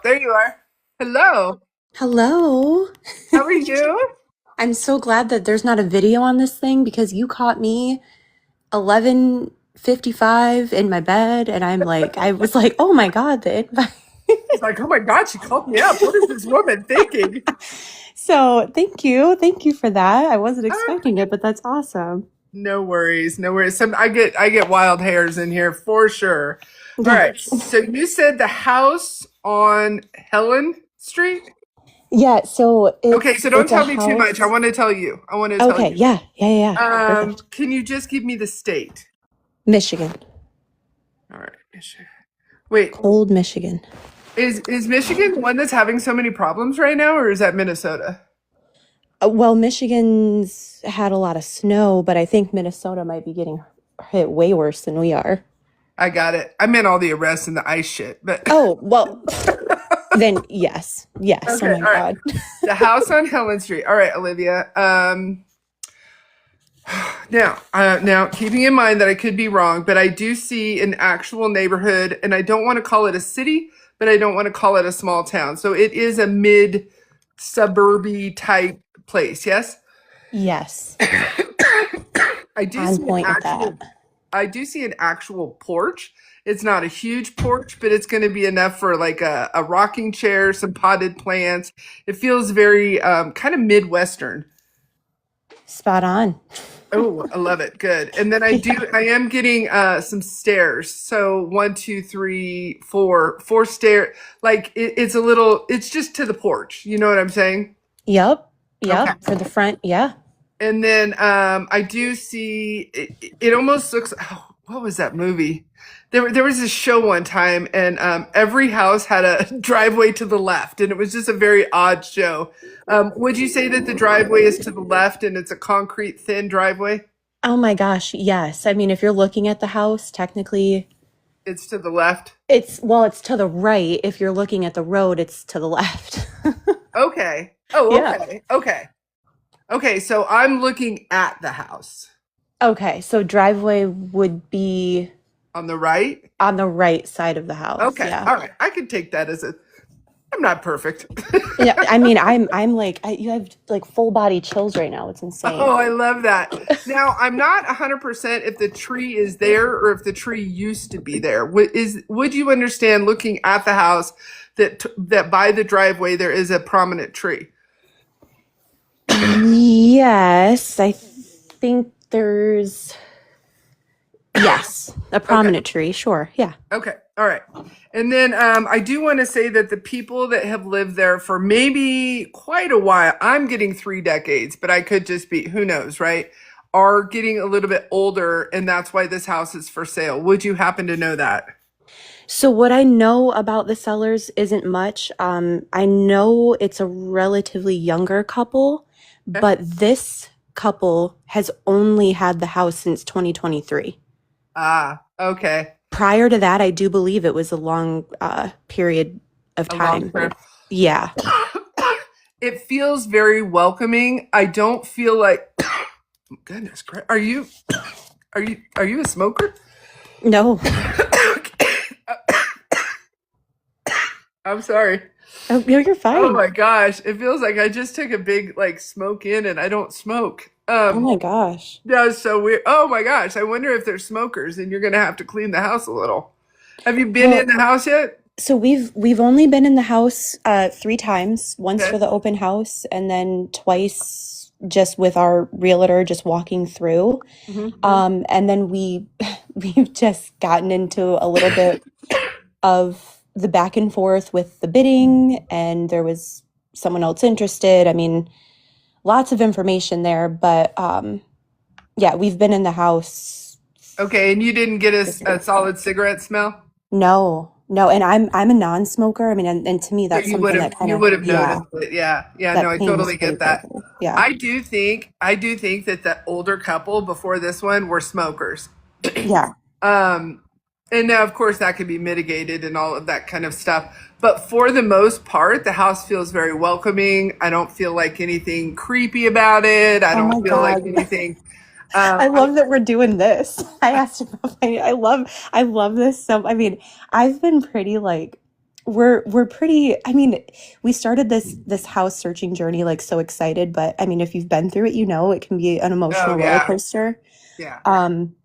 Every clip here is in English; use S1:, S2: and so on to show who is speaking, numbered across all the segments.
S1: there you are. Hello.
S2: Hello.
S1: How are you?
S2: I'm so glad that there's not a video on this thing because you caught me 11:55 in my bed and I was like, "Oh my God, the invite."
S1: He's like, oh my God, she called me up. What is this woman thinking?
S2: So, thank you. Thank you for that. I wasn't
S1: Ah,
S2: expecting it, but that's awesome.
S1: no worries, no worries. I get wild hairs in here for sure. All
S2: Yeah.
S1: right. So you said the house on Helen Street?
S2: Yeah, so
S1: Okay, so don't
S2: it's a
S1: tell me too much. I
S2: house.
S1: want to tell you. I want to tell
S2: Okay,
S1: you.
S2: yeah. Yeah, yeah, yeah. Perfect.
S1: Can you just give me the state?
S2: Michigan.
S1: All right. Wait,
S2: Cold Michigan.
S1: is Michigan the one that's having so many problems right now, or is that Minnesota?
S2: Well, Michigan's had a lot of snow, but I think Minnesota might be getting hit way worse than we are.
S1: I got it. I meant all the arrests and the ice shit, but
S2: Oh, well, then yes. Yes. Oh
S1: okay,
S2: my
S1: all right.
S2: God.
S1: The house on Helen Street. All right, Olivia. Now, keeping in mind that I could be wrong, but I do see an actual neighborhood, and I don't want to call it a city, but I don't want to call it a small town. So it is a mid suburby type place. Yes,
S2: Yes.
S1: I do
S2: On
S1: see an
S2: point with that.
S1: actual. I do see an actual porch. It's not a huge porch, but it's going to be enough for like a rocking chair, some potted plants. It feels very kind of Midwestern.
S2: Spot on.
S1: Oh, I love it. Good. And then
S2: Yeah.
S1: I am getting some stairs. So one, two, three, four stair. Like it's a little, it's just to the porch. You know what I'm saying?
S2: Yep.
S1: Okay.
S2: Yep. For the front. Yeah.
S1: And then I do see it almost looks, oh, what was that movie? There was this show one time, and every house had a driveway to the left, and it was just a very odd show. Would you say that the driveway is to the left and it's a concrete thin driveway?
S2: Oh my gosh. Yes. I mean, if you're looking at the house, technically
S1: It's to the left.
S2: it's to the right. If you're looking at the road, it's to the left.
S1: Okay. Oh,
S2: Yeah.
S1: okay. Okay. Okay. So I'm looking at the house
S2: Okay. So driveway would be
S1: on the right.
S2: on the right side of the house.
S1: Okay.
S2: Yeah.
S1: All right. I can take that as a, I'm not perfect.
S2: Yeah, I mean, I'm like you have like full body chills right now. It's
S1: Oh,
S2: insane.
S1: I love that. Now, I'm not 100% if the tree is there or if the tree used to be there. Would you understand looking at the house that by the driveway there is a prominent tree?
S2: Yes, I think there's yes, a
S1: Okay.
S2: prominent tree. Sure. Yeah.
S1: Okay. All right. And then I do want to say that the people that have lived there for maybe quite a while, I'm getting 3 decades, but I could just be, who knows, right? Are getting a little bit older, and that's why this house is for sale. Would you happen to know that?
S2: So what I know about the sellers isn't much. I know it's a relatively younger couple,
S1: Okay.
S2: but this couple has only had the house since 2023.
S1: Ah, okay.
S2: Prior to that, I do believe it was a long period of
S1: A long
S2: time.
S1: term.
S2: Yeah.
S1: It feels very welcoming. I don't feel like goodness Christ. Are you a smoker?
S2: No.
S1: I'm sorry.
S2: Oh, no, you're
S1: Oh
S2: fine.
S1: my gosh. It feels like I just took a big like smoke in and I don't smoke.
S2: Oh my gosh.
S1: That's so weird. Oh my gosh. I wonder if there's smokers and you're gonna have to clean the house a little. Have you been in
S2: Well,
S1: the house yet?
S2: so we've only been in the house 3 times, once for
S1: Okay.
S2: the open house and then twice just with our realtor just walking through.
S1: Hmm.
S2: And then we've just gotten into a little bit of the back and forth with the bidding, and there was someone else interested. I mean, lots of information there, but yeah, we've been in the house.
S1: Okay, and you didn't get
S2: This
S1: a solid cigarette smell?
S2: No, no, and I'm a non-smoker. I mean, and to me,
S1: So
S2: that's something that kind
S1: you
S2: of
S1: would have
S2: yeah,
S1: noticed it. Yeah. Yeah, no,
S2: that
S1: I
S2: pings
S1: totally
S2: pretty
S1: get that.
S2: quickly. Yeah,
S1: I do think that the older couple before this one were smokers.
S2: yeah.
S1: Um, and now, of course, that could be mitigated and all of that kind of stuff. But for the most part, the house feels very welcoming. I don't feel like anything creepy about it. I
S2: Oh
S1: don't
S2: my
S1: feel like
S2: God.
S1: anything.
S2: I
S1: I,
S2: love that we're doing this. I asked him if I love this. So, I mean, I've been pretty like we're pretty, I mean, we started this house searching journey like so excited, but I mean, if you've been through it, you know it can be an
S1: Oh
S2: emotional roller
S1: yeah,
S2: coaster.
S1: yeah.
S2: Um,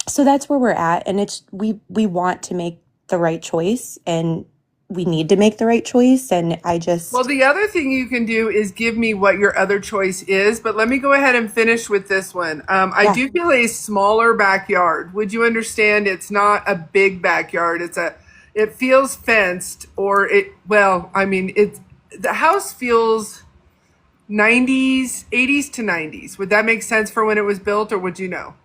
S2: so that's where we're at, and it's we want to make the right choice, and we need to make the right choice, and I
S1: Well,
S2: just
S1: the other thing you can do is give me what your other choice is, but let me go ahead and finish with this one. I
S2: yeah.
S1: do feel a smaller backyard. Would you understand? It's not a big backyard. It feels fenced, or well, I mean, the house feels 90s, 80s to 90s. Would that make sense for when it was built, or would you know?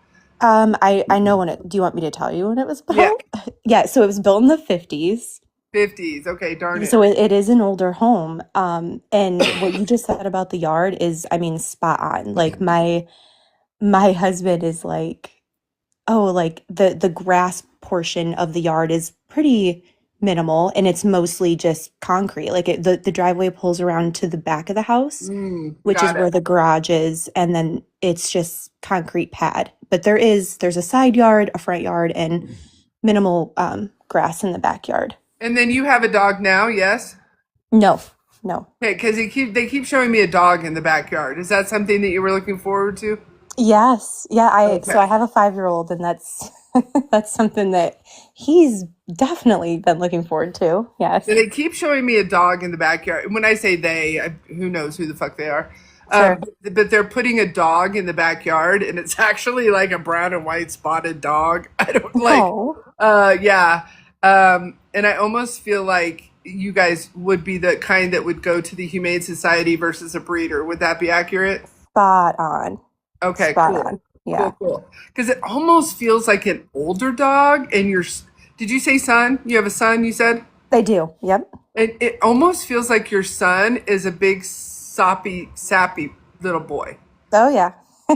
S2: I know when it, do you want me to tell you when it was
S1: Yeah,
S2: built? Yeah, so it was built in the 50s.
S1: 50s. Okay, darn it.
S2: So it is an older home. And what you just said about the yard is, I mean, spot on. Like my husband is like, oh, like the grass portion of the yard is pretty minimal and it's mostly just concrete. Like the driveway pulls around to the back of the house, which is
S1: Got
S2: where
S1: it.
S2: the garage is, and then it's just concrete pad. But there's a side yard, a front yard, and minimal grass in the backyard.
S1: And then you have a dog now, yes?
S2: No, no.
S1: Okay, because they keep showing me a dog in the backyard. Is that something that you were looking forward to?
S2: Yes. Yeah, I
S1: Okay.
S2: have a 5-year-old and that's that's something that he's definitely been looking forward to.
S1: So
S2: Yes.
S1: they keep showing me a dog in the backyard. When I say they, who knows who the fuck they are?
S2: Sure.
S1: But they're putting a dog in the backyard, and it's actually like a brown and white spotted dog. I don't like.
S2: Oh,
S1: Yeah. And I almost feel like you guys would be the kind that would go to the Humane Society versus a breeder. Would that be accurate?
S2: spot on.
S1: Okay,
S2: Spot
S1: cool.
S2: on. Yeah.
S1: Cool. Because it almost feels like an older dog, and did you say son? You have a son, you said?
S2: They do. Yep.
S1: It almost feels like your son is a big, soppy, sappy little boy.
S2: Oh yeah.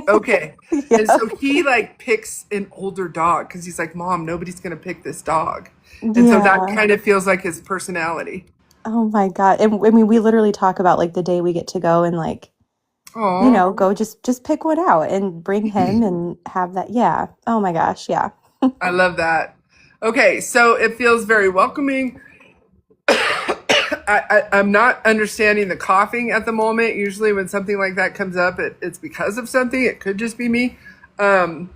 S1: Okay. And
S2: Yep.
S1: so he like picks an older dog because he's like, Mom, nobody's going to pick this dog. And so that
S2: Yeah.
S1: kind of feels like his personality.
S2: Oh my God. And I mean, we literally talk about like the day we get to go and like,
S1: Oh,
S2: go just pick one out and bring him and have that. Yeah. Oh my gosh. Yeah.
S1: I love that. Okay. So it feels very welcoming. I'm not understanding the coughing at the moment. Usually, when something like that comes up, it's because of something. It could just be me. Um,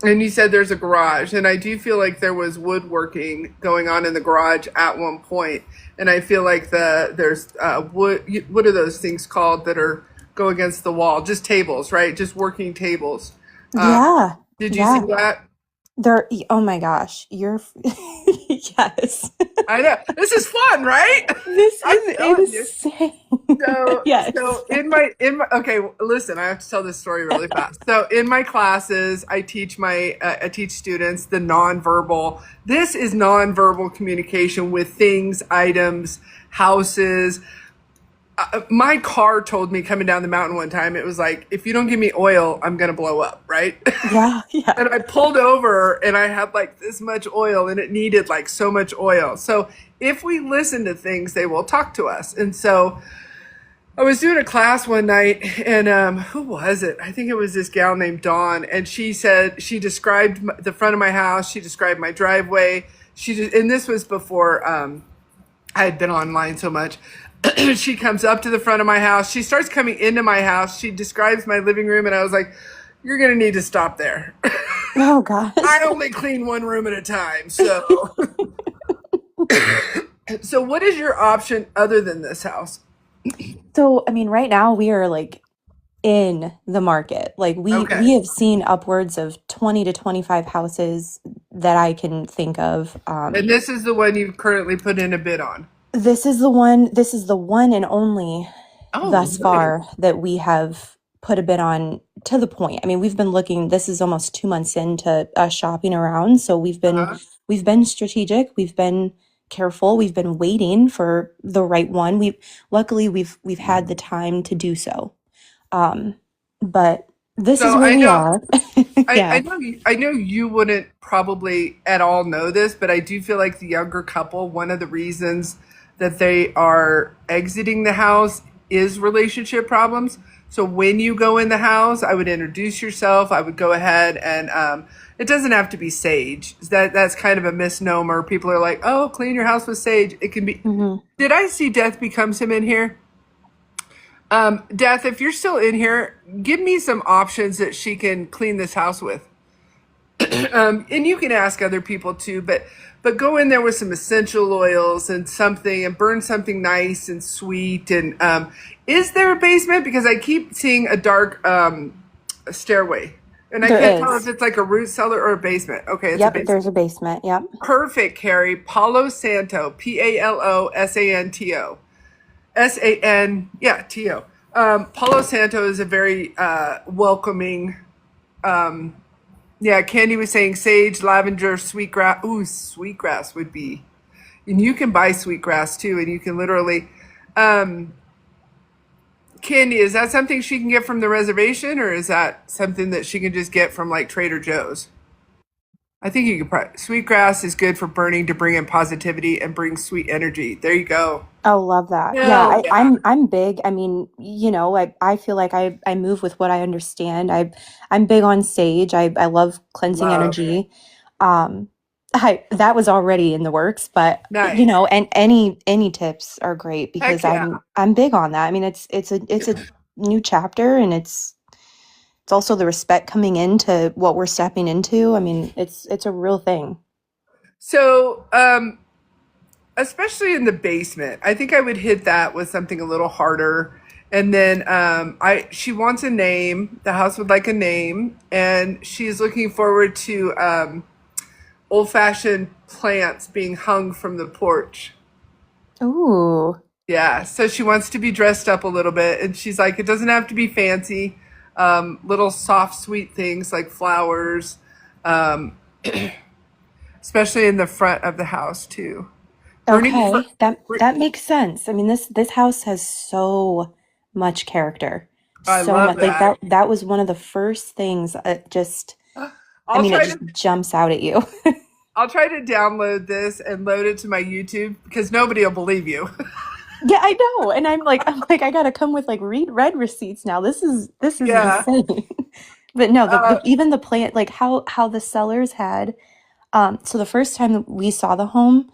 S1: and you said there's a garage, and I do feel like there was woodworking going on in the garage at one point. And I feel like there's wood. What are those things called that are go against the wall? Just tables, right? Just working tables. Uh,
S2: Yeah.
S1: did you see
S2: Yeah.
S1: that?
S2: Oh my gosh. You're, yes.
S1: I know this is fun, right?
S2: This
S1: I'm
S2: is
S1: telling you.
S2: insane. Yes.
S1: So in my okay, listen, I have to tell this story really fast. So in my classes, I teach students the nonverbal. This is nonverbal communication with things, items, houses. My car told me coming down the mountain one time, it was like, if you don't give me oil, I'm gonna blow up, right?
S2: Yeah. Yeah.
S1: And I pulled over and I had like this much oil and it needed like so much oil. So if we listen to things, they will talk to us. And so I was doing a class one night, and who was it? I think it was this gal named Dawn, and she said she described the front of my house. She described my driveway. And this was before I had been online so much. She comes up to the front of my house. She starts coming into my house. She describes my living room, and I was like, "You're gonna need to stop there.
S2: Oh gosh.
S1: I only clean one room at a time." So, so what is your option other than this house?
S2: So, I mean, right now we are like in the market. Like we
S1: Okay.
S2: have seen upwards of 20 to 25 houses that I can think of.
S1: And this is the one you've currently put in a bid on.
S2: This is the one and only
S1: Oh,
S2: thus
S1: nice.
S2: far that we have put a bid on to the point. I mean, we've been looking, this is almost 2 months into us shopping around. So
S1: Uh-huh.
S2: we've been strategic, we've been careful, we've been waiting for the right one. Luckily we've had the time to do so. Um, but this is
S1: So
S2: where
S1: I
S2: we
S1: know
S2: are.
S1: I
S2: Yeah.
S1: know I know you wouldn't probably at all know this, but I do feel like the younger couple, one of the reasons that they are exiting the house is relationship problems. So when you go in the house, I would introduce yourself. I would go ahead and it doesn't have to be sage. That's kind of a misnomer. People are like, "Oh, clean your house with sage." It can be.
S2: Hmm.
S1: Did I see Death Becomes Him in here? Death, if you're still in here, give me some options that she can clean this house with. And you can ask other people too, but go in there with some essential oils and something, and burn something nice and sweet. And is there a basement? Because I keep seeing a dark stairway, and I
S2: There
S1: can't tell if
S2: is.
S1: it's like a root cellar or a basement. Okay, it's a
S2: Yep,
S1: basement.
S2: there's a basement. Yep.
S1: Perfect, Carrie. Palo Santo, Palosanto, yeah, T-O. Palo Santo is a very welcoming. Yeah, Candy was saying sage, lavender, sweetgrass. Ooh, sweetgrass would be, and you can buy sweetgrass too, and you can literally. Candy, is that something she can get from the reservation, or is that something that she can just get from like Trader Joe's? I think you could probably. Sweetgrass is good for burning to bring in positivity and bring sweet energy. There you go.
S2: Oh, love that. Yeah,
S1: Hell yeah.
S2: I'm big. I mean, I feel like I move with what I understand. I'm big on sage. I love cleansing
S1: Love.
S2: energy. Um, I that was already in the works, but
S1: Nice.
S2: and any tips are great because
S1: Heck yeah.
S2: I'm big on that. I mean, it's a new chapter, and it's also the respect coming into what we're stepping into. I mean, it's a real thing.
S1: So, especially in the basement, I think I would hit that with something a little harder. And then I she wants a name. The house would like a name, and she's looking forward to old fashioned plants being hung from the porch.
S2: Ooh,
S1: Yeah, so she wants to be dressed up a little bit, and she's like, it doesn't have to be fancy. Little soft, sweet things like flowers, um, especially in the front of the house too. Burning,
S2: okay. That makes sense. I mean, this house has so much character.
S1: I
S2: So
S1: love
S2: much. Like
S1: that.
S2: that was one of the first things that just I
S1: I'll
S2: mean, it
S1: try
S2: just
S1: to
S2: jumps out at you.
S1: I'll try to download this and load it to my YouTube because nobody will believe you.
S2: Yeah, I know. And I'm like I gotta come with like red receipts now. This is
S1: Yeah.
S2: insane. But no, the
S1: Uh,
S2: even the plant, like how the sellers had so the first time that we saw the home,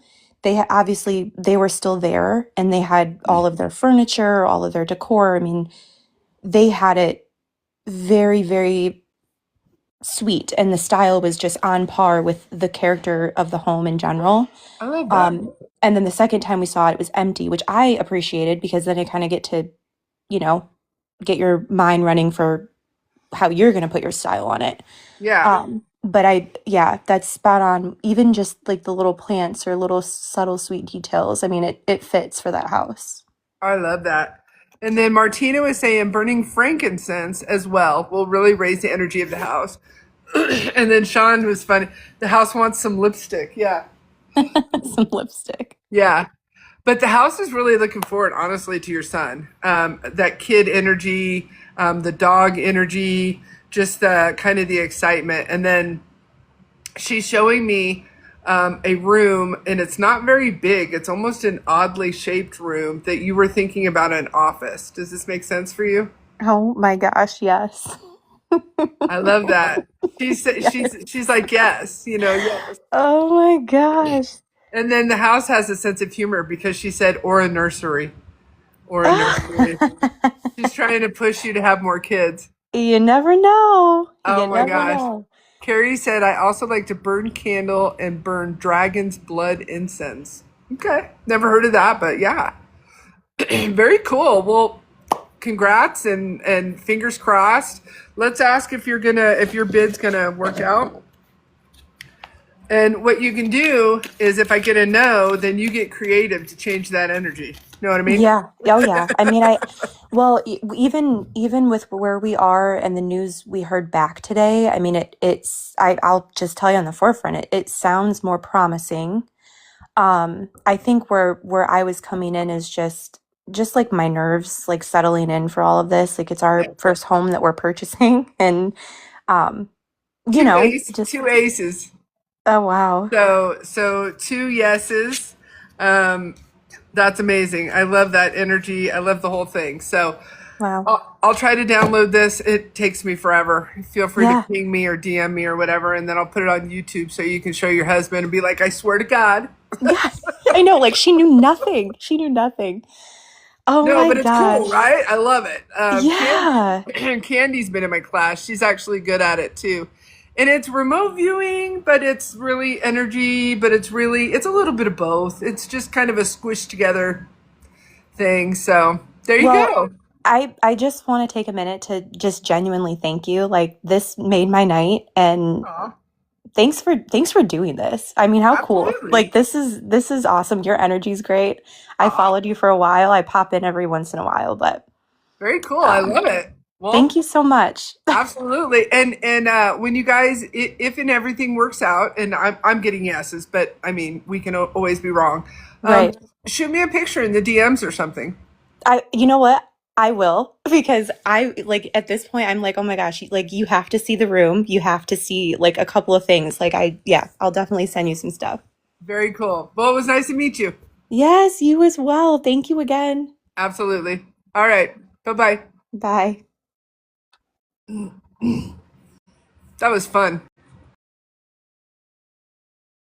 S2: obviously they were still there and they had all of their furniture, all of their decor. I mean, they had it very, very sweet, and the style was just on par with the character of the home in general.
S1: I love that.
S2: Um, and then the second time we saw it, it was empty, which I appreciated because then I kind of get to, you know, get your mind running for how you're going to put your style on it.
S1: Yeah,
S2: But yeah, that's spot on. Even just like the little plants or little subtle sweet details. I mean, it fits for that house.
S1: I love that. And then Martina was saying burning frankincense as well will really raise the energy of the house. And then Sean was funny. The house wants some lipstick. Yeah.
S2: Some lipstick.
S1: Yeah. But the house is really looking forward, honestly, to your son. That kid energy, the dog energy, just the kind of the excitement. And then she's showing me a room, and it's not very big. It's almost an oddly shaped room that you were thinking about an office. Does this make sense for you?
S2: Oh my gosh, yes.
S1: I love that.
S2: Yes.
S1: She's like yes, yes.
S2: Oh my gosh.
S1: And then the house has a sense of humor because she said or a nursery or a nursery.
S2: Ah.
S1: She's trying to push you to have more kids.
S2: You never know.
S1: Oh
S2: You
S1: my
S2: never
S1: gosh.
S2: know.
S1: Carrie said, I also like to burn candle and burn dragon's blood incense. Okay. Never heard of that, but yeah. Very cool. Well, congrats and fingers crossed. Let's ask if your bid's gonna work out. And what you can do is if I get a no, then you get creative to change that energy. Know what I mean?
S2: Yeah. Oh yeah. I mean, well, even with where we are and the news we heard back today, I mean, I'll just tell you on the forefront, it sounds more promising. I think where I was coming in is just like my nerves like settling in for all of this. Like it's our first home that we're purchasing and um,
S1: Two
S2: just
S1: aces.
S2: oh wow.
S1: So two yeses. Um, that's amazing. I love that energy. I love the whole thing. So
S2: Wow.
S1: I'll try to download this. It takes me forever. Feel free to
S2: Yeah.
S1: ping me or DM me or whatever, and then I'll put it on YouTube so you can show your husband and be like, I swear to God.
S2: Yeah. I know, like she knew nothing. She knew nothing. Oh
S1: No,
S2: my
S1: but it's cool,
S2: gosh.
S1: right? I love it.
S2: Yeah.
S1: Candy's been in my class. She's actually good at it too. And it's remote viewing, but it's really energy, but it's a little bit of both. It's just kind of a squished together thing. So there you
S2: Well,
S1: go.
S2: I just want to take a minute to just genuinely thank you. Like this made my night and
S1: Aw,
S2: thanks for doing this. I mean, how cool.
S1: absolutely.
S2: Like this is awesome. Your energy's great. I
S1: Aw,
S2: followed you for a while. I pop in every once in a while, but
S1: very cool. I
S2: um
S1: love it.
S2: thank
S1: Well,
S2: you so much.
S1: absolutely. And when you guys, if and everything works out, and I'm getting yeses, but I mean, we can always be wrong. Um,
S2: Right.
S1: Shoot me a picture in the DMs or something.
S2: You know what? I will because I like at this point I'm like, oh my gosh, like you have to see the room. You have to see like a couple of things. Like yeah, I'll definitely send you some stuff.
S1: Very cool. Well, it was nice to meet you.
S2: Yes, you as well. Thank you again.
S1: Absolutely. All right. Bye bye.
S2: Bye.
S1: That was fun.